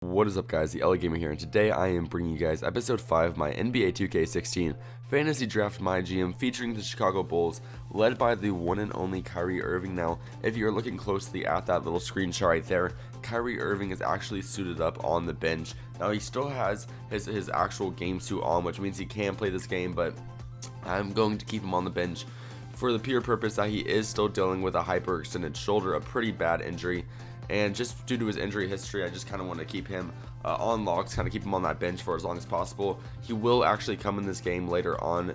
What is up, guys? The LA Gamer here, and today I am bringing you guys episode 5 of my NBA 2K16 fantasy draft MyGM featuring the Chicago Bulls, led by the one and only Kyrie Irving. Now, if you're looking closely at that little screenshot right there, Kyrie Irving is actually suited up on the bench. Now, he still has his actual game suit on, which means he can play this game, but I'm going to keep him on the bench for the pure purpose that he is still dealing with a hyperextended shoulder, a pretty bad injury. And just due to his injury history, I just kind of want to keep him on logs, kind of keep him on that bench for as long as possible. He will actually come in this game later on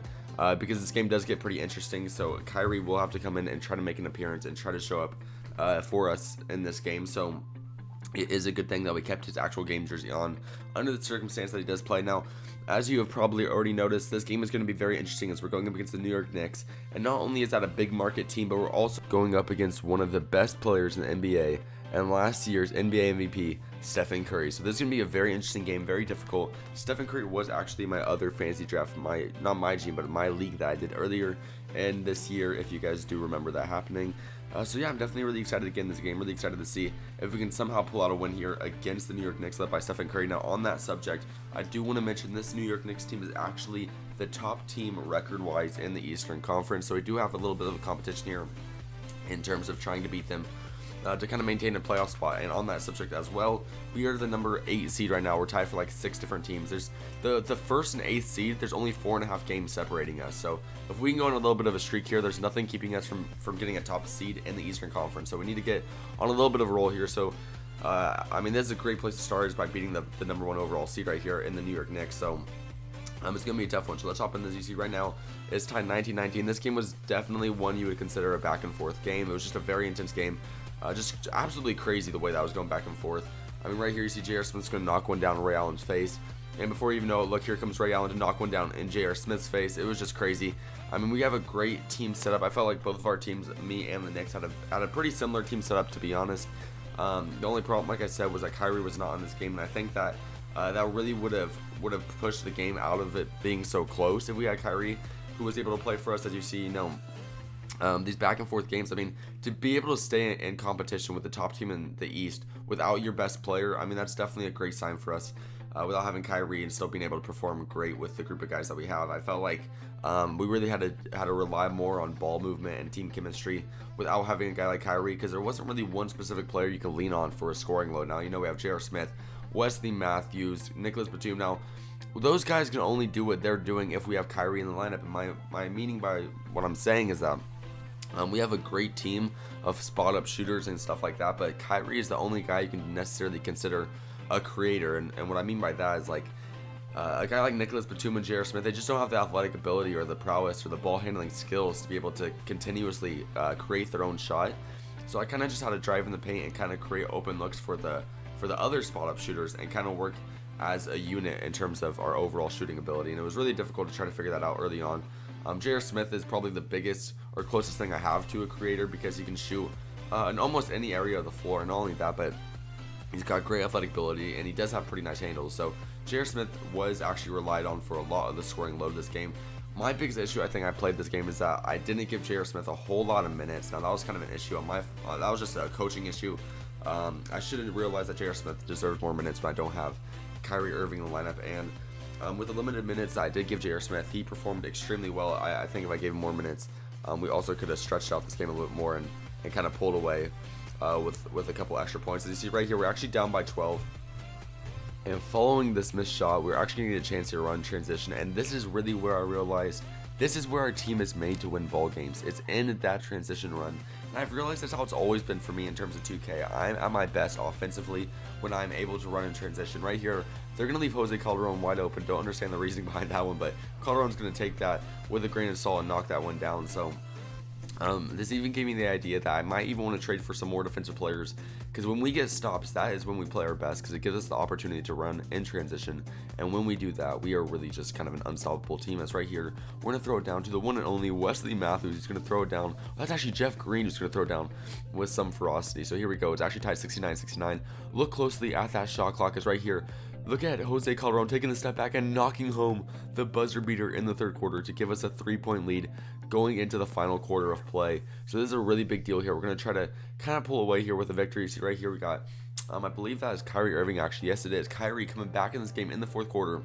because this game does get pretty interesting. So Kyrie will have to come in and try to make an appearance and try to show up for us in this game. So it is a good thing that we kept his actual game jersey on under the circumstance that he does play. Now, as you have probably already noticed, this game is going to be very interesting as we're going up against the New York Knicks. And not only is that a big market team, but we're also going up against one of the best players in the NBA and last year's NBA MVP, Stephen Curry. So this is going to be a very interesting game, very difficult. Stephen Curry was actually my other fantasy draft, not my team, but my league that I did earlier in this year, if you guys do remember that happening. So yeah, I'm definitely really excited to get in this game, really excited to see if we can somehow pull out a win here against the New York Knicks led by Stephen Curry. Now, on that subject, I do want to mention this New York Knicks team is actually the top team record-wise in the Eastern Conference, so we do have a little bit of a competition here in terms of trying to beat them to kind of maintain a playoff spot. And on that subject as well, we are the number 8 seed right now. We're tied for like 6 different teams. There's the first and 8th seed, there's only 4.5 games separating us. So if we can go on a little bit of a streak here, there's nothing keeping us from getting a top seed in the Eastern Conference. So we need to get on a little bit of a roll here. So I mean, this is a great place to start, is by beating the number 1 overall seed right here in the New York Knicks. So it's going to be a tough one. So let's hop into this. You see right now it's tied 19-19. This game was definitely one you would consider a back and forth game. It was just a very intense game. Just absolutely crazy the way that was going back and forth. I mean, right here you see J.R. Smith's going to knock one down in Ray Allen's face. And before you even know it, look, here comes Ray Allen to knock one down in J.R. Smith's face. It was just crazy. I mean, we have a great team setup. I felt like both of our teams, me and the Knicks, had a pretty similar team setup, to be honest. The only problem, like I said, was that Kyrie was not in this game. And I think that that really would have pushed the game out of it being so close if we had Kyrie, who was able to play for us. As you see, these back and forth games, I mean, to be able to stay in competition with the top team in the East without your best player, I mean, that's definitely a great sign for us. Without having Kyrie and still being able to perform great with the group of guys that we have, I felt like we really had to rely more on ball movement and team chemistry without having a guy like Kyrie, because there wasn't really one specific player you could lean on for a scoring load. Now, we have J.R. Smith, Wesley Matthews, Nicholas Batum. Now, those guys can only do what they're doing if we have Kyrie in the lineup. And my meaning by what I'm saying is that we have a great team of spot-up shooters and stuff like that, but Kyrie is the only guy you can necessarily consider a creator. And what I mean by that is, like, a guy like Nicholas Batum and J.R. Smith, they just don't have the athletic ability or the prowess or the ball-handling skills to be able to continuously create their own shot. So I kind of just had to drive in the paint and kind of create open looks for the other spot-up shooters and kind of work as a unit in terms of our overall shooting ability. And it was really difficult to try to figure that out early on. J.R. Smith is probably the biggest or closest thing I have to a creator, because he can shoot in almost any area of the floor. And not only that, but he's got great athletic ability and he does have pretty nice handles. So J.R. Smith was actually relied on for a lot of the scoring load of this game. My biggest issue I think I played this game is that I didn't give J.R. Smith a whole lot of minutes. Now, that was kind of an issue on that was just a coaching issue. I should have realized that J.R. Smith deserves more minutes when I don't have Kyrie Irving in the lineup. And with the limited minutes I did give J.R. Smith, he performed extremely well. I think if I gave him more minutes, we also could have stretched out this game a little bit more and kind of pulled away with a couple extra points. As you see right here, we're actually down by 12. And following this missed shot, we're actually going to get a chance to run transition. And this is really where I realized this is where our team is made to win ball games. It's in that transition run. And I've realized that's how it's always been for me in terms of 2K. I'm at my best offensively when I'm able to run in transition. Right here, they're going to leave Jose Calderon wide open. Don't understand the reasoning behind that one, but Calderon's going to take that with a grain of salt and knock that one down. So this even gave me the idea that I might even want to trade for some more defensive players, because when we get stops, that is when we play our best, because it gives us the opportunity to run in transition. And when we do that, we are really just kind of an unstoppable team. As right here, we're going to throw it down to the one and only Wesley Matthews. He's going to throw it down. That's actually Jeff Green who's going to throw it down with some ferocity. So here we go. It's actually tied 69-69. Look closely at that shot clock, is right here. Look at Jose Calderon taking a step back and knocking home the buzzer beater in the third quarter to give us a 3-point lead going into the final quarter of play. So this is a really big deal here. We're going to try to kind of pull away here with a victory. See right here we got, I believe that is Kyrie Irving actually. Yes, it is. Kyrie coming back in this game in the fourth quarter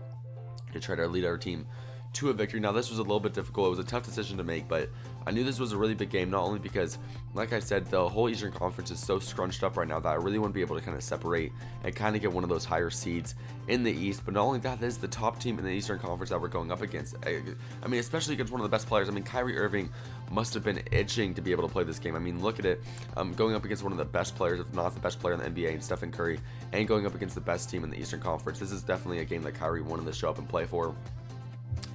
to try to lead our team to a victory. Now this was a little bit difficult. It was a tough decision to make, but I knew this was a really big game, not only because, like I said, the whole Eastern Conference is so scrunched up right now that I really want to be able to kind of separate and kind of get one of those higher seeds in the East. But not only that, this is the top team in the Eastern Conference that we're going up against. I mean, especially against one of the best players. I mean, Kyrie Irving must have been itching to be able to play this game. I mean, look at it. Going up against one of the best players, if not the best player in the NBA, and Stephen Curry, and going up against the best team in the Eastern Conference. This is definitely a game that Kyrie wanted to show up and play for.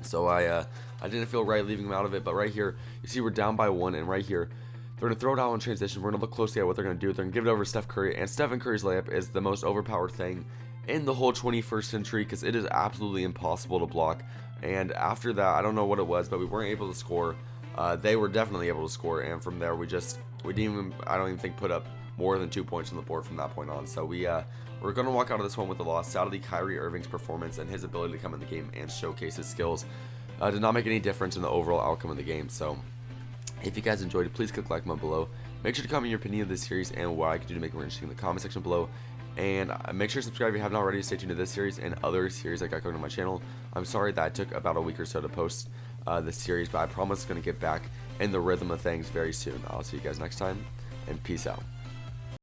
So I didn't feel right leaving him out of it, but right here, you see we're down by 1, and right here, they're going to throw it out in transition. We're going to look closely at what they're going to do. They're going to give it over to Steph Curry, and Stephen Curry's layup is the most overpowered thing in the whole 21st century because it is absolutely impossible to block. And after that, I don't know what it was, but we weren't able to score. They were definitely able to score, and from there, we didn't even, I don't even think, put up more than 2 points on the board from that point on. So we're going to walk out of this one with a loss. Sadly, Kyrie Irving's performance and his ability to come in the game and showcase his skills did not make any difference in the overall outcome of the game. So if you guys enjoyed it, please click like button below. Make sure to comment your opinion of this series and what I can do to make it more interesting in the comment section below. And make sure to subscribe if you haven't already. Stay tuned to this series and other series I got going on my channel. I'm sorry that it took about a week or so to post this series, but I promise it's going to get back in the rhythm of things very soon. I'll see you guys next time, and peace out.